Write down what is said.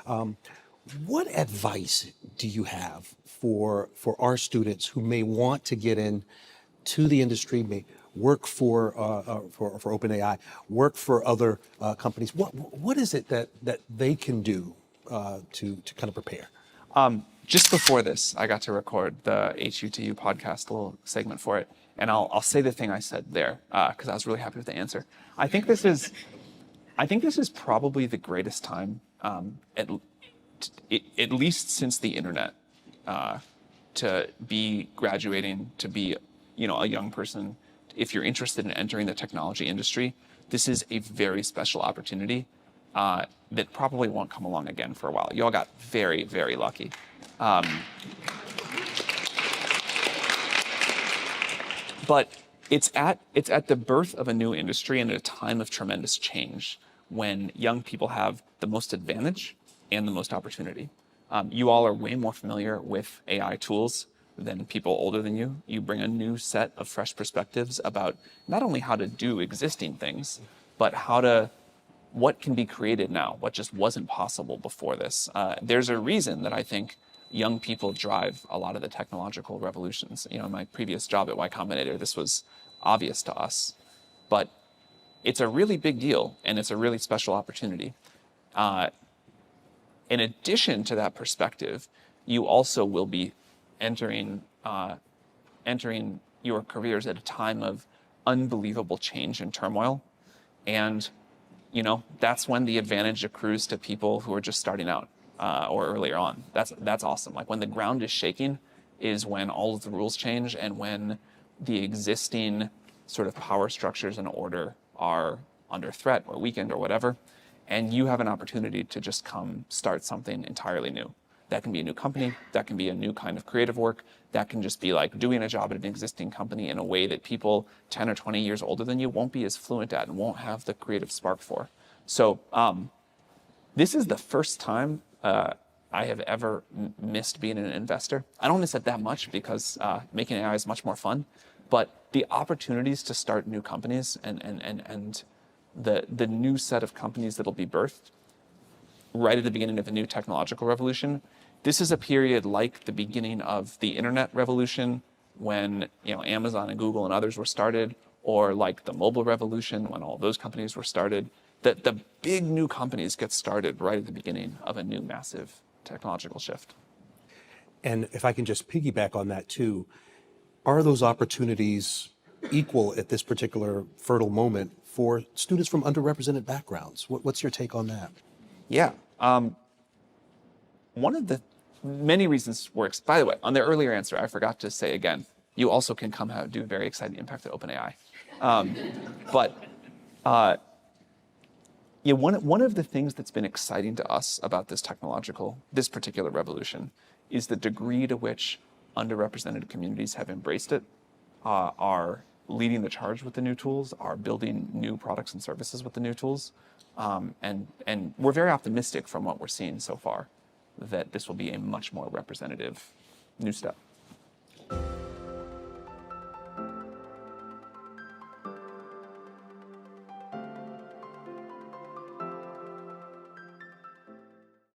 What advice do you have for our students who may want to get into the industry, may work for OpenAI, work for other companies? What is it that they can do to kind of prepare? Just before this, I got to record the HUTU podcast, a little segment for it, and I'll say the thing I said there because I was really happy with the answer. I think this is probably the greatest time, at least since the internet, to be graduating, to be a young person. If you're interested in entering the technology industry, this is a very special opportunity that probably won't come along again for a while. You all got very, very lucky. But it's at the birth of a new industry and at a time of tremendous change when young people have the most advantage and the most opportunity. You all are way more familiar with AI tools than people older than you. You bring a new set of fresh perspectives about not only how to do existing things, but what can be created now, what just wasn't possible before this. There's a reason that I think young people drive a lot of the technological revolutions. In my previous job at Y Combinator, this was obvious to us, but it's a really big deal and it's a really special opportunity. In addition to that perspective, you also will be entering your careers at a time of unbelievable change and turmoil. And, that's when the advantage accrues to people who are just starting out or earlier on. That's awesome. Like when the ground is shaking is when all of the rules change and when the existing sort of power structures and order are under threat or weakened or whatever. And you have an opportunity to just come start something entirely new. That can be a new company, that can be a new kind of creative work, that can just be like doing a job at an existing company in a way that people 10 or 20 years older than you won't be as fluent at and won't have the creative spark for. So this is the first time I have ever missed being an investor. I don't miss it that much because making AI is much more fun, but the opportunities to start new companies and the new set of companies that'll be birthed right at the beginning of a new technological revolution. This is a period like the beginning of the internet revolution when Amazon and Google and others were started, or like the mobile revolution when all those companies were started. The big new companies get started right at the beginning of a new massive technological shift. And if I can just piggyback on that too, are those opportunities equal at this particular fertile moment for students from underrepresented backgrounds? What's your take on that? Yeah. One of the many reasons works, by the way, on the earlier answer, I forgot to say again, you also can come out do a very exciting impact at OpenAI. One of the things that's been exciting to us about this particular revolution is the degree to which underrepresented communities have embraced it, are leading the charge with the new tools, are building new products and services with the new tools. And we're very optimistic from what we're seeing so far that this will be a much more representative new step.